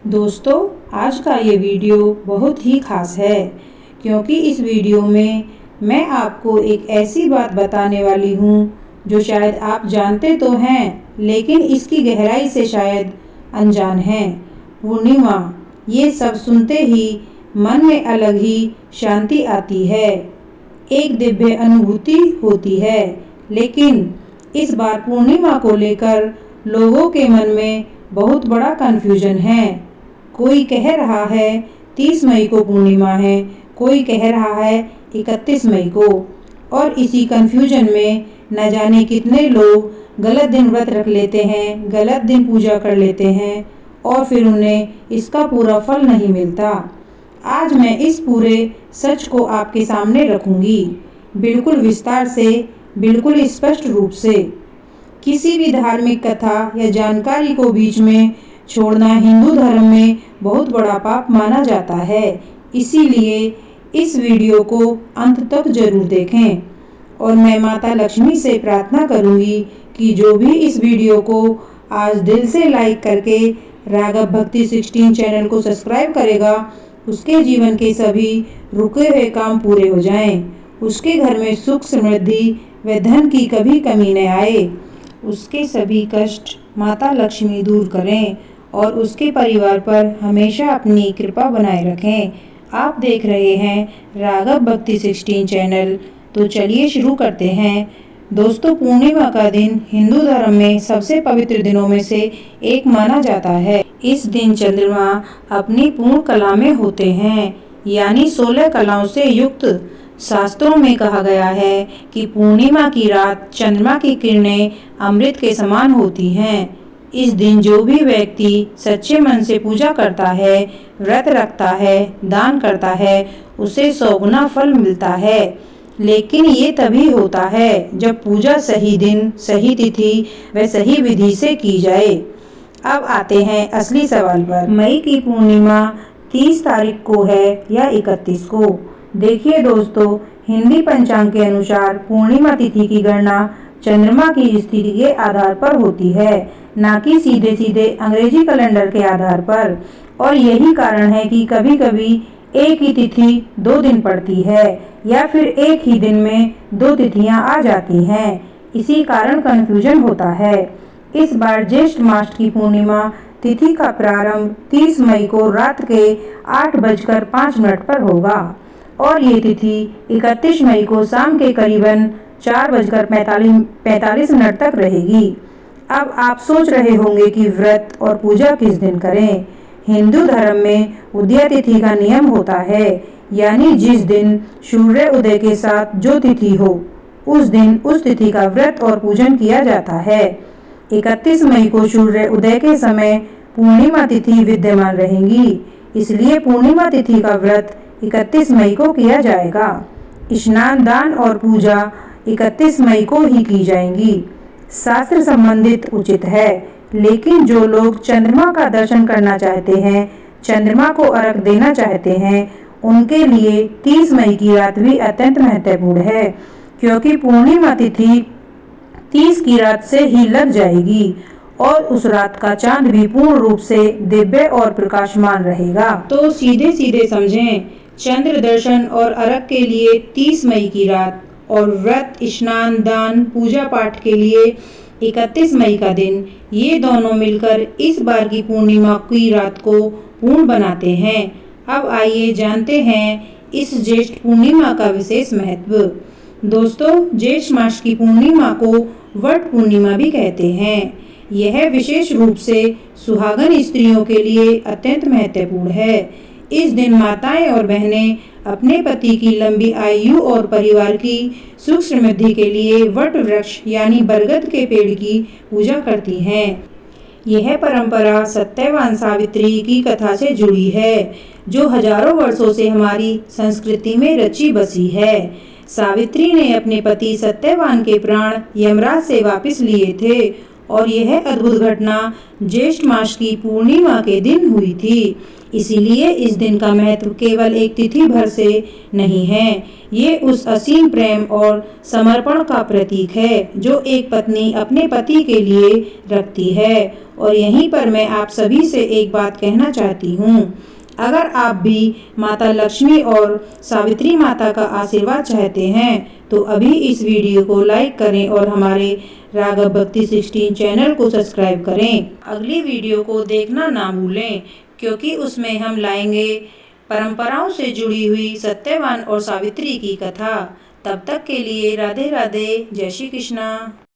दोस्तों, आज का ये वीडियो बहुत ही खास है क्योंकि इस वीडियो में मैं आपको एक ऐसी बात बताने वाली हूँ जो शायद आप जानते तो हैं लेकिन इसकी गहराई से शायद अनजान हैं। पूर्णिमा, ये सब सुनते ही मन में अलग ही शांति आती है, एक दिव्य अनुभूति होती है। लेकिन इस बार पूर्णिमा को लेकर लोगों के मन में बहुत बड़ा कन्फ्यूजन है। कोई कह रहा है 30 मई को पूर्णिमा है, कोई कह रहा है 31 मई को, और इसी कन्फ्यूजन में न जाने कितने लोग गलत दिन व्रत रख लेते हैं, गलत दिन पूजा कर लेते हैं और फिर उन्हें इसका पूरा फल नहीं मिलता। आज मैं इस पूरे सच को आपके सामने रखूंगी, बिल्कुल विस्तार से, बिल्कुल स्पष्ट रूप से। किसी भी धार्मिक कथा या जानकारी को बीच में छोड़ना हिंदू धर्म में बहुत बड़ा पाप माना जाता है। इसीलिए इस वीडियो को अंत तक जरूर देखें और मैं माता लक्ष्मी से प्रार्थना करूंगी कि जो भी इस वीडियो को आज दिल से लाइक करके राघव भक्ति 16 चैनल को सब्सक्राइब करेगा, उसके जीवन के सभी रुके हुए काम पूरे हो जाएं, उसके घर में सुख समृद्धि व धन की कभी कमी न आए, उसके सभी कष्ट माता लक्ष्मी दूर करें और उसके परिवार पर हमेशा अपनी कृपा बनाए रखें। आप देख रहे हैं राघव भक्ति 16 चैनल, तो चलिए शुरू करते हैं। दोस्तों, पूर्णिमा का दिन हिंदू धर्म में सबसे पवित्र दिनों में से एक माना जाता है। इस दिन चंद्रमा अपनी पूर्ण कला में होते हैं, यानी 16 कलाओं से युक्त। शास्त्रों में कहा गया है कि पूर्णिमा की रात चंद्रमा की किरणें अमृत के समान होती हैं। इस दिन जो भी व्यक्ति सच्चे मन से पूजा करता है, व्रत रखता है, दान करता है, उसे 100 गुना फल मिलता है। लेकिन ये तभी होता है जब पूजा सही दिन, सही तिथि व सही विधि से की जाए। अब आते हैं असली सवाल पर। मई की पूर्णिमा 30 तारीख को है या 31 को? देखिए दोस्तों, हिंदी पंचांग के अनुसार पूर्णिमा तिथि की गणना चंद्रमा की स्थिति के आधार पर होती है, न कि सीधे सीधे अंग्रेजी कैलेंडर के आधार पर। और यही कारण है कि कभी कभी एक ही तिथि 2 दिन पड़ती है या फिर एक ही दिन में 2 तिथियां आ जाती हैं। इसी कारण कन्फ्यूजन होता है। इस बार ज्येष्ठ मास की पूर्णिमा तिथि का प्रारंभ 30 मई को रात के 8:05 पर होगा और ये तिथि 31 मई को शाम के करीबन 4:45 तक रहेगी। अब आप सोच रहे होंगे कि व्रत और पूजा किस दिन करें। हिंदू धर्म में उदय तिथि का नियम होता है, यानी जिस दिन सूर्य उदय के साथ जो तिथि हो उस दिन उस तिथि का व्रत और पूजन किया जाता है। 31 मई को सूर्य उदय के समय पूर्णिमा तिथि विद्यमान रहेगी, इसलिए पूर्णिमा तिथि का व्रत 31 मई को किया जाएगा। स्नान, दान और पूजा 31 मई को ही की जाएंगी। शास्त्र संबंधित उचित है, लेकिन जो लोग चंद्रमा का दर्शन करना चाहते हैं, चंद्रमा को अर्घ देना चाहते हैं, उनके लिए 30 मई की रात भी अत्यंत महत्वपूर्ण है, क्योंकि पूर्णिमा तिथि 30 की रात से ही लग जाएगी और उस रात का चांद भी पूर्ण रूप से दिव्य और प्रकाशमान रहेगा। तो सीधे सीधे समझें, चंद्र दर्शन और अर्घ के लिए 30 मई की रात और व्रत, स्नान, दान, पूजा पाठ के लिए 31 मई का दिन, ये दोनों मिलकर इस बार की पूर्णिमा की रात को पूर्ण बनाते हैं। अब आइए जानते हैं इस ज्येष्ठ पूर्णिमा का विशेष महत्व। दोस्तों, ज्येष्ठ मास की पूर्णिमा को वट पूर्णिमा भी कहते हैं। यह विशेष रूप से सुहागन स्त्रियों के लिए अत्यंत महत्वपूर्ण है। इस दिन माताएं और बहनें अपने पति की लंबी आयु और परिवार की सुख समृद्धि के लिए वट वृक्ष यानी बरगद के पेड़ की पूजा करती हैं। यह परंपरा सत्यवान सावित्री की कथा से जुड़ी है, जो हजारों वर्षों से हमारी संस्कृति में रची बसी है। सावित्री ने अपने पति सत्यवान के प्राण यमराज से वापस लिए थे और यह अद्भुत घटना ज्येष्ठ मास की पूर्णिमा के दिन हुई थी। इसीलिए इस दिन का महत्व केवल एक तिथि भर से नहीं है, ये उस असीम प्रेम और समर्पण का प्रतीक है जो एक पत्नी अपने पति के लिए रखती है। और यहीं पर मैं आप सभी से एक बात कहना चाहती हूँ, अगर आप भी माता लक्ष्मी और सावित्री माता का आशीर्वाद चाहते हैं तो अभी इस वीडियो को लाइक करें और हमारे राघव भक्ति 16 चैनल को सब्सक्राइब करें। अगली वीडियो को देखना ना भूलें, क्योंकि उसमें हम लाएंगे परंपराओं से जुड़ी हुई सत्यवान और सावित्री की कथा। तब तक के लिए राधे राधे, जय श्री कृष्णा।